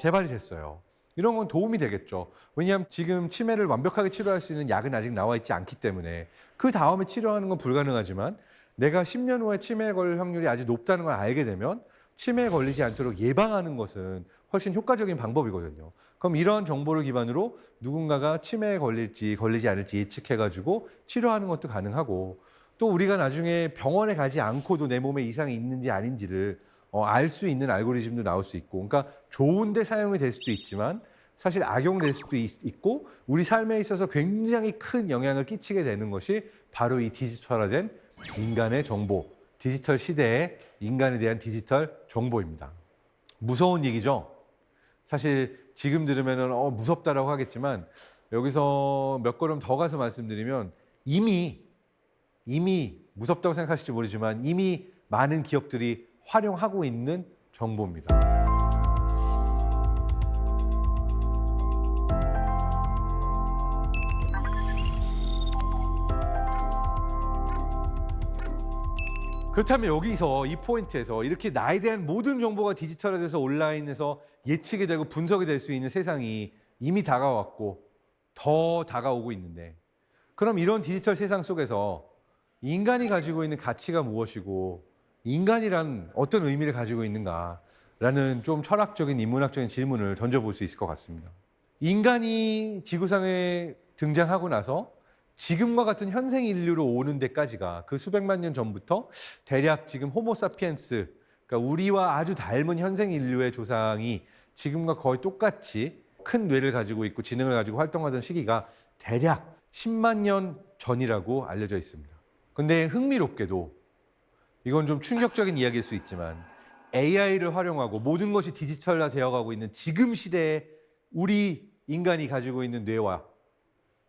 개발이 됐어요. 이런 건 도움이 되겠죠. 왜냐하면 지금 치매를 완벽하게 치료할 수 있는 약은 아직 나와 있지 않기 때문에 그 다음에 치료하는 건 불가능하지만 내가 10년 후에 치매에 걸릴 확률이 아주 높다는 걸 알게 되면 치매에 걸리지 않도록 예방하는 것은 훨씬 효과적인 방법이거든요. 그럼 이러한 정보를 기반으로 누군가가 치매에 걸릴지 걸리지 않을지 예측해가지고 치료하는 것도 가능하고 또 우리가 나중에 병원에 가지 않고도 내 몸에 이상이 있는지 아닌지를 알 수 있는 알고리즘도 나올 수 있고 그러니까 좋은 데 사용이 될 수도 있지만 사실 악용될 수도 있고 우리 삶에 있어서 굉장히 큰 영향을 끼치게 되는 것이 바로 이 디지털화된 인간의 정보, 디지털 시대의 인간에 대한 디지털 정보입니다. 무서운 얘기죠. 사실 지금 들으면 무섭다라고 하겠지만 여기서 몇 걸음 더 가서 말씀드리면 이미 무섭다고 생각하실지 모르지만 이미 많은 기업들이 활용하고 있는 정보입니다. 그렇다면 여기서 이 포인트에서 이렇게 나에 대한 모든 정보가 디지털화돼서 온라인에서 예측이 되고 분석이 될 수 있는 세상이 이미 다가왔고 더 다가오고 있는데 그럼 이런 디지털 세상 속에서 인간이 가지고 있는 가치가 무엇이고 인간이란 어떤 의미를 가지고 있는가라는 좀 철학적인 인문학적인 질문을 던져볼 수 있을 것 같습니다. 인간이 지구상에 등장하고 나서 지금과 같은 현생 인류로 오는 데까지가 그 수백만 년 전부터 대략 지금 호모사피엔스, 그러니까 우리와 아주 닮은 현생 인류의 조상이 지금과 거의 똑같이 큰 뇌를 가지고 있고 지능을 가지고 활동하던 시기가 대략 10만 년 전이라고 알려져 있습니다. 근데 흥미롭게도 이건 좀 충격적인 이야기일 수 있지만 AI를 활용하고 모든 것이 디지털화 되어가고 있는 지금 시대에 우리 인간이 가지고 있는 뇌와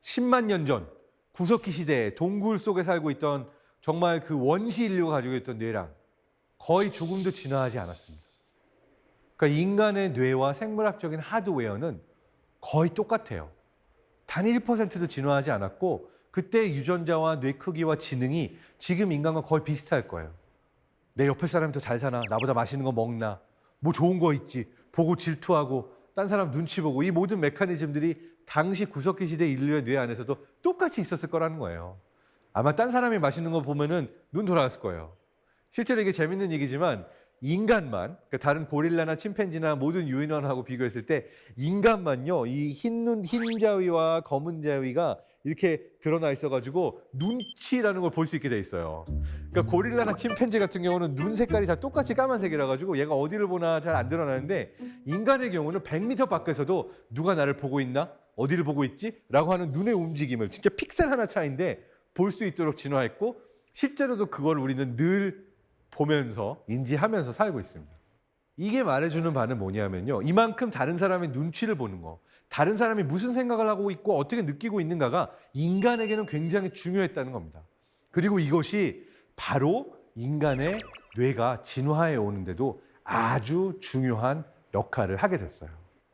10만 년 전 구석기 시대에 동굴 속에 살고 있던 정말 그 원시 인류가 가지고 있던 뇌랑 거의 조금도 진화하지 않았습니다. 그러니까 인간의 뇌와 생물학적인 하드웨어는 거의 똑같아요. 단 1%도 진화하지 않았고 그때 유전자와 뇌 크기와 지능이 지금 인간과 거의 비슷할 거예요. 내 옆에 사람이 더 잘 사나? 나보다 맛있는 거 먹나? 뭐 좋은 거 있지? 보고 질투하고 딴 사람 눈치 보고 이 모든 메커니즘들이 당시 구석기 시대 인류의 뇌 안에서도 똑같이 있었을 거라는 거예요. 아마 딴 사람이 맛있는 거 보면은 눈 돌아갔을 거예요. 실제로 이게 재밌는 얘기지만 인간만, 그러니까 다른 고릴라나 침팬지나 모든 유인원하고 비교했을 때 인간만요, 이 흰 자위와 검은 자위가 이렇게 드러나 있어가지고 눈치라는 걸 볼 수 있게 돼 있어요. 그러니까 고릴라나 침팬지 같은 경우는 눈 색깔이 다 똑같이 까만색이라 가지고 얘가 어디를 보나 잘 안 드러나는데 인간의 경우는 100m 밖에서도 누가 나를 보고 있나? 어디를 보고 있지? 라고 하는 눈의 움직임을 진짜 픽셀 하나 차이인데 볼 수 있도록 진화했고 실제로도 그걸 우리는 늘 보면서 인지하면서 살고 있습니다. 이게 말해주는 바는 뭐냐면요. 이만큼 다른 사람의 눈치를 보는 거, 다른 사람이 무슨 생각을 하고 있고 어떻게 느끼고 있는가가 인간에게는 굉장히 중요했다는 겁니다. 그리고 이것이 바로 인간의 뇌가 진화해 오는데도 아주 중요한 역할을 하게 됐어요.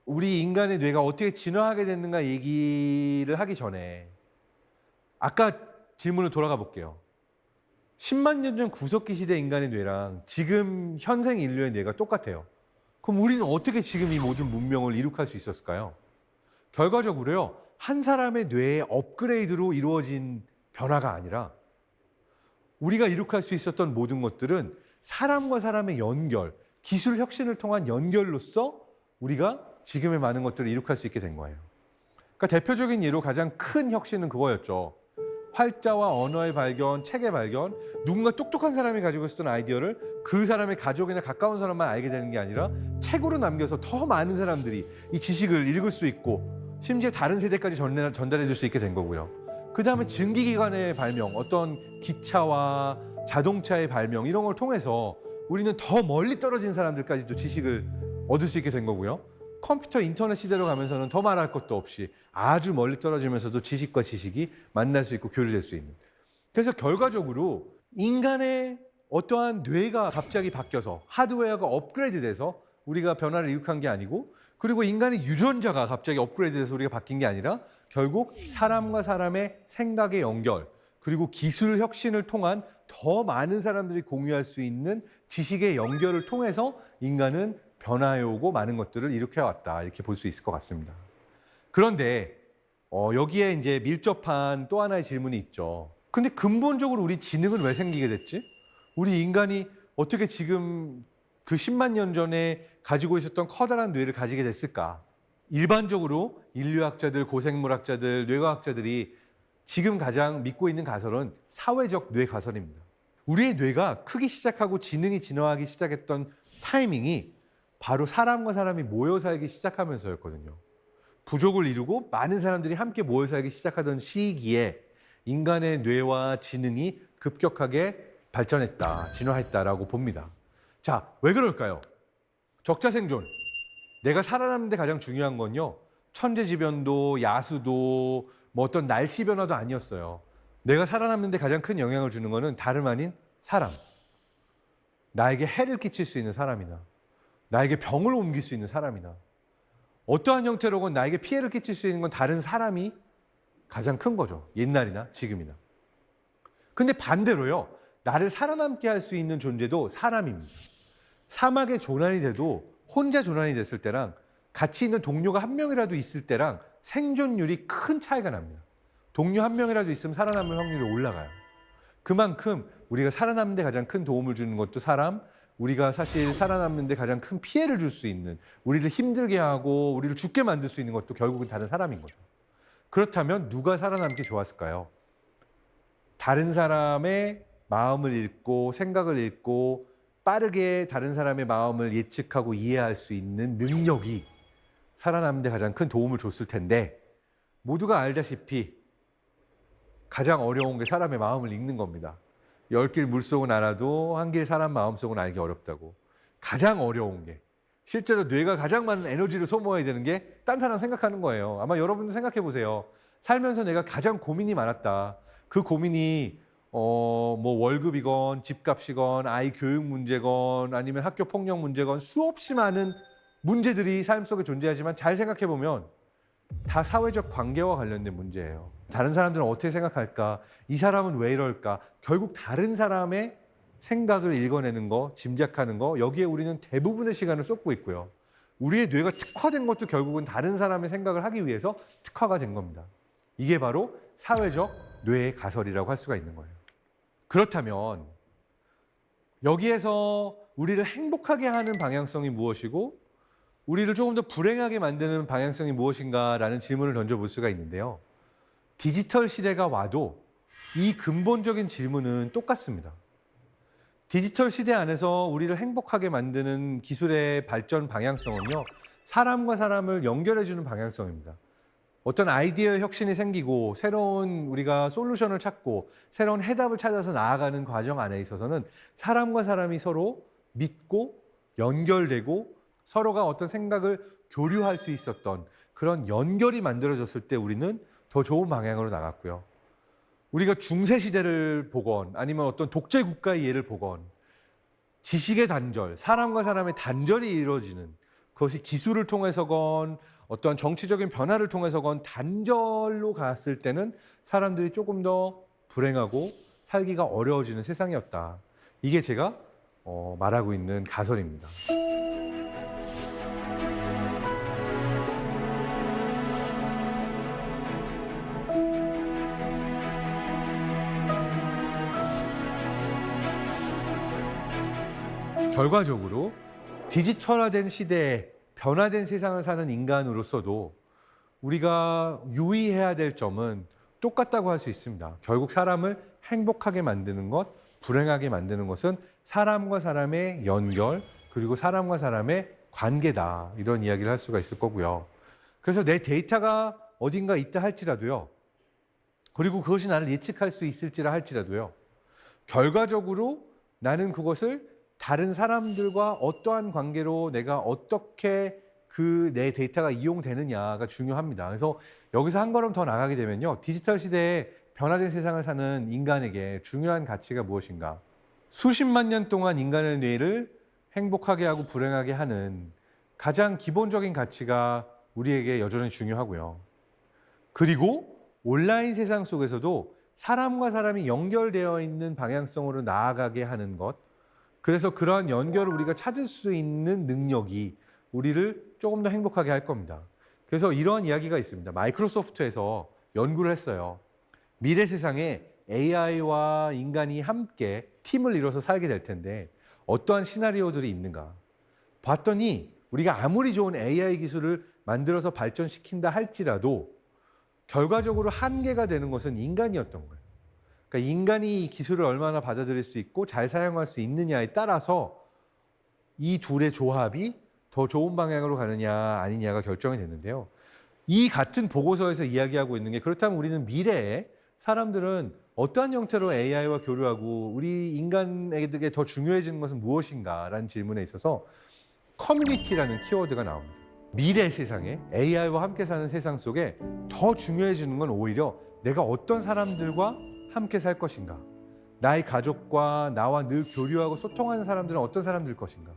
우리 인간의 뇌가 어떻게 진화하게 됐는가 얘기를 하기 전에 아까 질문을 돌아가 볼게요. 10만 년 전 구석기 시대 인간의 뇌랑 지금 현생 인류의 뇌가 똑같아요. 그럼 우리는 어떻게 지금 이 모든 문명을 이룩할 수 있었을까요? 결과적으로요, 한 사람의 뇌의 업그레이드로 이루어진 변화가 아니라 우리가 이룩할 수 있었던 모든 것들은 사람과 사람의 연결, 기술 혁신을 통한 연결로서 우리가 지금의 많은 것들을 이룩할 수 있게 된 거예요. 그러니까 대표적인 예로 가장 큰 혁신은 그거였죠. 활자와 언어의 발견, 책의 발견, 누군가 똑똑한 사람이 가지고 있었던 아이디어를 그 사람의 가족이나 가까운 사람만 알게 되는 게 아니라 책으로 남겨서 더 많은 사람들이 이 지식을 읽을 수 있고 심지어 다른 세대까지 전달해 줄 수 있게 된 거고요. 그 다음에 증기기관의 발명, 어떤 기차와 자동차의 발명 이런 걸 통해서 우리는 더 멀리 떨어진 사람들까지도 지식을 얻을 수 있게 된 거고요. 컴퓨터, 인터넷 시대로 가면서는 더 말할 것도 없이 아주 멀리 떨어지면서도 지식과 지식이 만날 수 있고 교류될 수 있는. 그래서 결과적으로 인간의 어떠한 뇌가 갑자기 바뀌어서 하드웨어가 업그레이드돼서 우리가 변화를 이룩한 게 아니고, 그리고 인간의 유전자가 갑자기 업그레이드돼서 우리가 바뀐 게 아니라 결국 사람과 사람의 생각의 연결, 그리고 기술 혁신을 통한 더 많은 사람들이 공유할 수 있는 지식의 연결을 통해서 인간은 변화해 오고 많은 것들을 일으켜 왔다, 이렇게 볼 수 있을 것 같습니다. 그런데 여기에 이제 밀접한 또 하나의 질문이 있죠. 근데 근본적으로 우리 지능은 왜 생기게 됐지? 우리 인간이 어떻게 지금 그 10만 년 전에 가지고 있었던 커다란 뇌를 가지게 됐을까? 일반적으로 인류학자들, 고생물학자들, 뇌과학자들이 지금 가장 믿고 있는 가설은 사회적 뇌 가설입니다. 우리의 뇌가 크기 시작하고 지능이 진화하기 시작했던 타이밍이 바로 사람과 사람이 모여 살기 시작하면서였거든요. 부족을 이루고 많은 사람들이 함께 모여 살기 시작하던 시기에 인간의 뇌와 지능이 급격하게 발전했다, 진화했다라고 봅니다. 자, 왜 그럴까요? 적자생존. 내가 살아남는 데 가장 중요한 건요, 천재지변도 야수도 뭐 어떤 날씨 변화도 아니었어요. 내가 살아남는 데 가장 큰 영향을 주는 거는 다름 아닌 사람. 나에게 해를 끼칠 수 있는 사람이나 나에게 병을 옮길 수 있는 사람이나 어떠한 형태로건 나에게 피해를 끼칠 수 있는 건 다른 사람이 가장 큰 거죠. 옛날이나 지금이나. 근데 반대로요, 나를 살아남게 할 수 있는 존재도 사람입니다. 사막에 조난이 돼도 혼자 조난이 됐을 때랑 같이 있는 동료가 한 명이라도 있을 때랑 생존율이 큰 차이가 납니다. 동료 한 명이라도 있으면 살아남을 확률이 올라가요. 그만큼 우리가 살아남는 데 가장 큰 도움을 주는 것도 사람, 우리가 사실 살아남는 데 가장 큰 피해를 줄 수 있는, 우리를 힘들게 하고 우리를 죽게 만들 수 있는 것도 결국은 다른 사람인 거죠. 그렇다면 누가 살아남기 좋았을까요? 다른 사람의 마음을 읽고 생각을 읽고 빠르게 다른 사람의 마음을 예측하고 이해할 수 있는 능력이 살아남는 데 가장 큰 도움을 줬을 텐데, 모두가 알다시피 가장 어려운 게 사람의 마음을 읽는 겁니다. 10길 물속은 알아도 한 길 사람 마음속은 알기 어렵다고. 가장 어려운 게, 실제로 뇌가 가장 많은 에너지를 소모해야 되는 게 딴 사람 생각하는 거예요. 아마 여러분도 생각해 보세요. 살면서 내가 가장 고민이 많았다. 그 고민이 뭐 월급이건 집값이건 아이 교육 문제건 아니면 학교 폭력 문제건 수없이 많은 문제들이 삶 속에 존재하지만 잘 생각해 보면 다 사회적 관계와 관련된 문제예요. 다른 사람들은 어떻게 생각할까? 이 사람은 왜 이럴까? 결국 다른 사람의 생각을 읽어내는 거, 짐작하는 거, 여기에 우리는 대부분의 시간을 쏟고 있고요. 우리의 뇌가 특화된 것도 결국은 다른 사람의 생각을 하기 위해서 특화가 된 겁니다. 이게 바로 사회적 뇌의 가설이라고 할 수가 있는 거예요. 그렇다면 여기에서 우리를 행복하게 하는 방향성이 무엇이고 우리를 조금 더 불행하게 만드는 방향성이 무엇인가라는 질문을 던져볼 수가 있는데요. 디지털 시대가 와도 이 근본적인 질문은 똑같습니다. 디지털 시대 안에서 우리를 행복하게 만드는 기술의 발전 방향성은요, 사람과 사람을 연결해주는 방향성입니다. 어떤 아이디어 혁신이 생기고 새로운 우리가 솔루션을 찾고 새로운 해답을 찾아서 나아가는 과정 안에 있어서는 사람과 사람이 서로 믿고 연결되고 서로가 어떤 생각을 교류할 수 있었던 그런 연결이 만들어졌을 때 우리는 더 좋은 방향으로 나갔고요. 우리가 중세 시대를 보건 아니면 어떤 독재 국가의 예를 보건 지식의 단절, 사람과 사람의 단절이 이루어지는 그것이 기술을 통해서건 어떤 정치적인 변화를 통해서건 단절로 갔을 때는 사람들이 조금 더 불행하고 살기가 어려워지는 세상이었다. 이게 제가 말하고 있는 가설입니다. 결과적으로 디지털화된 시대에 변화된 세상을 사는 인간으로서도 우리가 유의해야 될 점은 똑같다고 할 수 있습니다. 결국 사람을 행복하게 만드는 것, 불행하게 만드는 것은 사람과 사람의 연결, 그리고 사람과 사람의 관계다. 이런 이야기를 할 수가 있을 거고요. 그래서 내 데이터가 어딘가 있다 할지라도요. 그리고 그것이 나를 예측할 수 있을지라 할지라도요. 결과적으로 나는 그것을 다른 사람들과 어떠한 관계로 내가 어떻게 그 내 데이터가 이용되느냐가 중요합니다. 그래서 여기서 한 걸음 더 나가게 되면요. 디지털 시대에 변화된 세상을 사는 인간에게 중요한 가치가 무엇인가? 수십만 년 동안 인간의 뇌를 행복하게 하고 불행하게 하는 가장 기본적인 가치가 우리에게 여전히 중요하고요. 그리고 온라인 세상 속에서도 사람과 사람이 연결되어 있는 방향성으로 나아가게 하는 것, 그래서 그러한 연결을 우리가 찾을 수 있는 능력이 우리를 조금 더 행복하게 할 겁니다. 그래서 이러한 이야기가 있습니다. 마이크로소프트에서 연구를 했어요. 미래 세상에 AI와 인간이 함께 팀을 이뤄서 살게 될 텐데 어떠한 시나리오들이 있는가 봤더니 우리가 아무리 좋은 AI 기술을 만들어서 발전시킨다 할지라도 결과적으로 한계가 되는 것은 인간이었던 거예요. 그러니까 인간이 이 기술을 얼마나 받아들일 수 있고 잘 사용할 수 있느냐에 따라서 이 둘의 조합이 더 좋은 방향으로 가느냐 아니냐가 결정이 됐는데요. 이 같은 보고서에서 이야기하고 있는 게 그렇다면 우리는 미래에 사람들은 어떠한 형태로 AI와 교류하고 우리 인간에게 더 중요해지는 것은 무엇인가라는 질문에 있어서 커뮤니티라는 키워드가 나옵니다. 미래 세상에 AI와 함께 사는 세상 속에 더 중요해지는 건 오히려 내가 어떤 사람들과 함께 살 것인가? 나의 가족과 나와 늘 교류하고 소통하는 사람들은 어떤 사람들 것인가?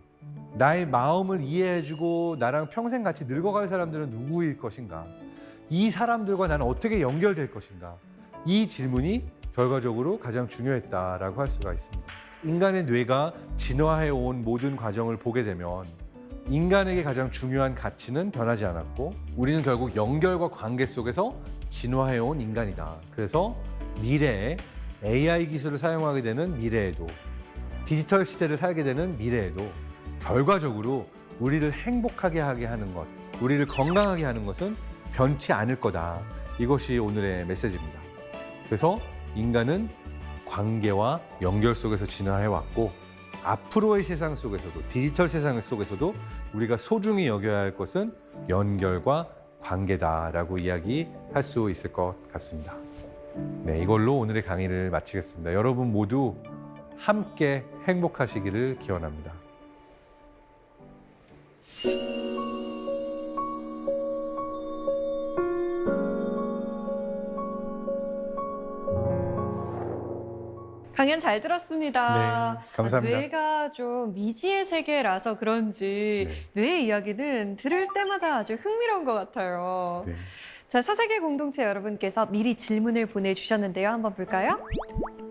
나의 마음을 이해해주고 나랑 평생 같이 늙어갈 사람들은 누구일 것인가? 이 사람들과 나는 어떻게 연결될 것인가? 이 질문이 결과적으로 가장 중요했다라고 할 수가 있습니다. 인간의 뇌가 진화해온 모든 과정을 보게 되면 인간에게 가장 중요한 가치는 변하지 않았고 우리는 결국 연결과 관계 속에서 진화해온 인간이다. 그래서 미래에 AI 기술을 사용하게 되는 미래에도 디지털 시대를 살게 되는 미래에도 결과적으로 우리를 행복하게 하게 하는 것, 우리를 건강하게 하는 것은 변치 않을 거다. 이것이 오늘의 메시지입니다. 그래서 인간은 관계와 연결 속에서 진화해왔고 앞으로의 세상 속에서도 디지털 세상 속에서도 우리가 소중히 여겨야 할 것은 연결과 관계다라고 이야기할 수 있을 것 같습니다. 네, 이걸로 오늘의 강의를 마치겠습니다. 여러분 모두 함께 행복하시기를 기원합니다. 강연 잘 들었습니다. 네, 감사합니다. 뇌가 좀 미지의 세계라서 그런지 뇌의 이야기는 들을 때마다 아주 흥미로운 것 같아요. 네. 자, 사세계 공동체 여러분께서 미리 질문을 보내주셨는데요. 한번 볼까요?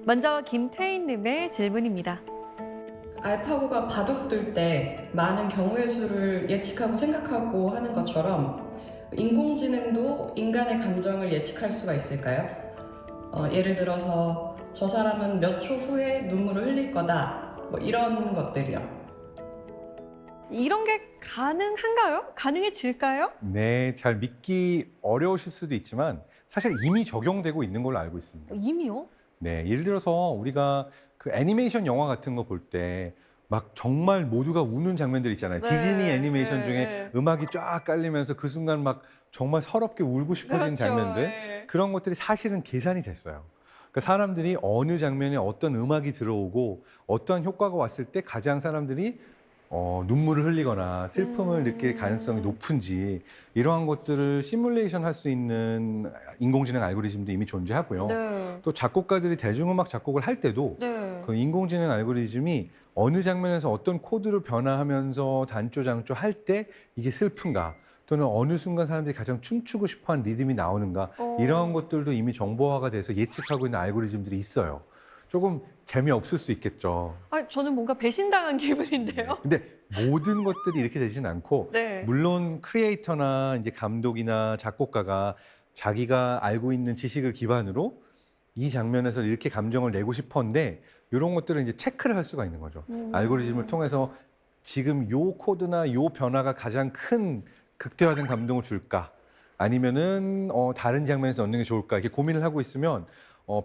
먼저 김태인님의 질문입니다. 알파고가 바둑둘 때 많은 경우의 수를 예측하고 생각하고 하는 것처럼 인공지능도 인간의 감정을 예측할 수가 있을까요? 예를 들어서 저 사람은 몇 초 후에 눈물을 흘릴 거다, 뭐 이런 것들이요. 이런 게 가능한가요? 가능해질까요? 네, 잘 믿기 어려우실 수도 있지만 사실 이미 적용되고 있는 걸로 알고 있습니다. 이미요? 네, 예를 들어서 우리가 그 애니메이션 영화 같은 거 볼 때 막 정말 모두가 우는 장면들 있잖아요. 네, 디즈니 애니메이션 네, 중에 네. 음악이 쫙 깔리면서 그 순간 막 정말 서럽게 울고 싶어지는 그렇죠. 장면들. 네. 그런 것들이 사실은 계산이 됐어요. 그러니까 사람들이 어느 장면에 어떤 음악이 들어오고 어떠한 효과가 왔을 때 가장 사람들이 눈물을 흘리거나 슬픔을 느낄 가능성이 높은지 이러한 것들을 시뮬레이션 할 수 있는 인공지능 알고리즘도 이미 존재하고요. 네. 또 작곡가들이 대중음악 작곡을 할 때도 네. 그 인공지능 알고리즘이 어느 장면에서 어떤 코드를 변화하면서 단조 장조 할 때 이게 슬픈가 또는 어느 순간 사람들이 가장 춤추고 싶어하는 리듬이 나오는가 이러한 것들도 이미 정보화가 돼서 예측하고 있는 알고리즘들이 있어요. 조금 재미없을 수 있겠죠. 아, 저는 뭔가 배신당한 기분인데요. 근데 모든 것들이 이렇게 되진 않고 네. 물론 크리에이터나 이제 감독이나 작곡가가 자기가 알고 있는 지식을 기반으로 이 장면에서 이렇게 감정을 내고 싶었는데 이런 것들을 이제 체크를 할 수가 있는 거죠. 알고리즘을 통해서 지금 요 코드나 요 변화가 가장 큰 극대화된 감동을 줄까? 아니면은 다른 장면에서 넣는 게 좋을까? 이렇게 고민을 하고 있으면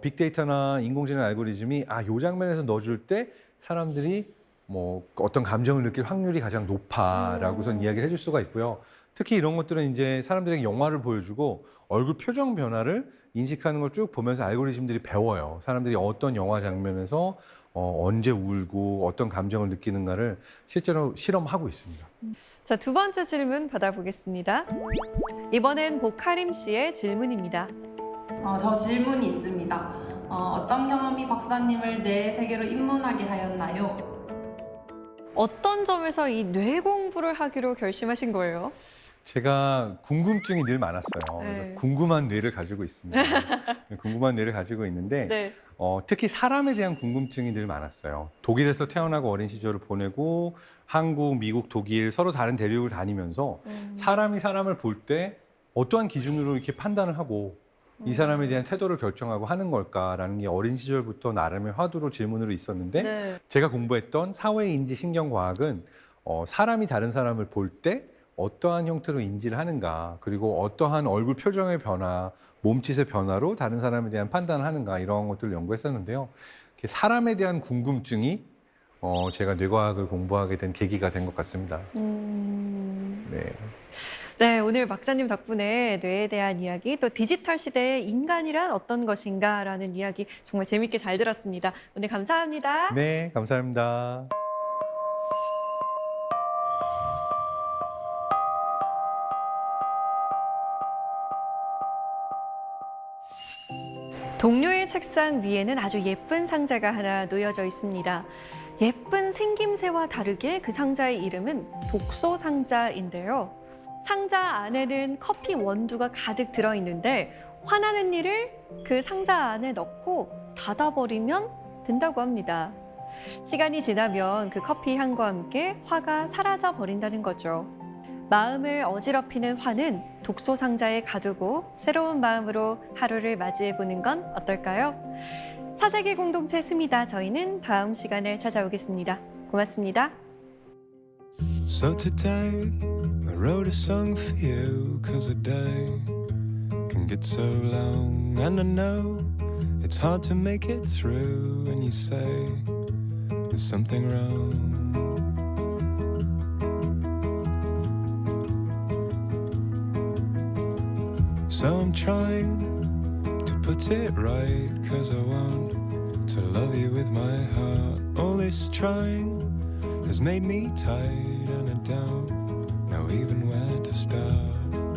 빅데이터나 인공지능 알고리즘이 요 장면에서 넣어줄 때 사람들이 뭐 어떤 감정을 느낄 확률이 가장 높아라고선 이야기를 해줄 수가 있고요. 특히 이런 것들은 이제 사람들에게 영화를 보여주고 얼굴 표정 변화를 인식하는 걸 쭉 보면서 알고리즘들이 배워요. 사람들이 어떤 영화 장면에서 언제 울고 어떤 감정을 느끼는가를 실제로 실험하고 있습니다. 자, 두 번째 질문 받아보겠습니다. 이번엔 보카림 씨의 질문입니다. 저 질문이 있습니다. 어떤 경험이 박사님을 뇌 세계로 입문하게 하였나요? 어떤 점에서 이 뇌 공부를 하기로 결심하신 거예요? 제가 궁금증이 늘 많았어요. 네. 그래서 궁금한 뇌를 가지고 있습니다. 궁금한 뇌를 가지고 있는데 네. 특히 사람에 대한 궁금증이 늘 많았어요. 독일에서 태어나고 어린 시절을 보내고 한국, 미국, 독일 서로 다른 대륙을 다니면서 사람이 사람을 볼 때 어떠한 기준으로 이렇게 판단을 하고 이 사람에 대한 태도를 결정하고 하는 걸까라는 게 어린 시절부터 나름의 화두로 질문으로 있었는데 네. 제가 공부했던 사회인지 신경과학은 사람이 다른 사람을 볼 때 어떠한 형태로 인지를 하는가 그리고 어떠한 얼굴 표정의 변화, 몸짓의 변화로 다른 사람에 대한 판단을 하는가 이런 것들을 연구했었는데요. 이렇게 사람에 대한 궁금증이 제가 뇌과학을 공부하게 된 계기가 된 것 같습니다. 네. 네, 오늘 박사님 덕분에 뇌에 대한 이야기, 또 디지털 시대의 인간이란 어떤 것인가라는 이야기 정말 재밌게 잘 들었습니다. 오늘 감사합니다. 네, 감사합니다. 동료의 책상 위에는 아주 예쁜 상자가 하나 놓여져 있습니다. 예쁜 생김새와 다르게 그 상자의 이름은 독소 상자인데요. 상자 안에는 커피 원두가 가득 들어있는데 화나는 일을 그 상자 안에 넣고 닫아버리면 된다고 합니다. 시간이 지나면 그 커피 향과 함께 화가 사라져 버린다는 거죠. 마음을 어지럽히는 화는 독소 상자에 가두고 새로운 마음으로 하루를 맞이해 보는 건 어떨까요? 사세계 공동체 스미다. 저희는 다음 시간에 찾아오겠습니다. 고맙습니다. So today I wrote a song for you, 'cause a day can get so long, and I know it's hard to make it through when you say there's something wrong. So I'm trying to put it right, 'cause I want to love you with my heart. All this trying has made me tired, and I don't know even where to start.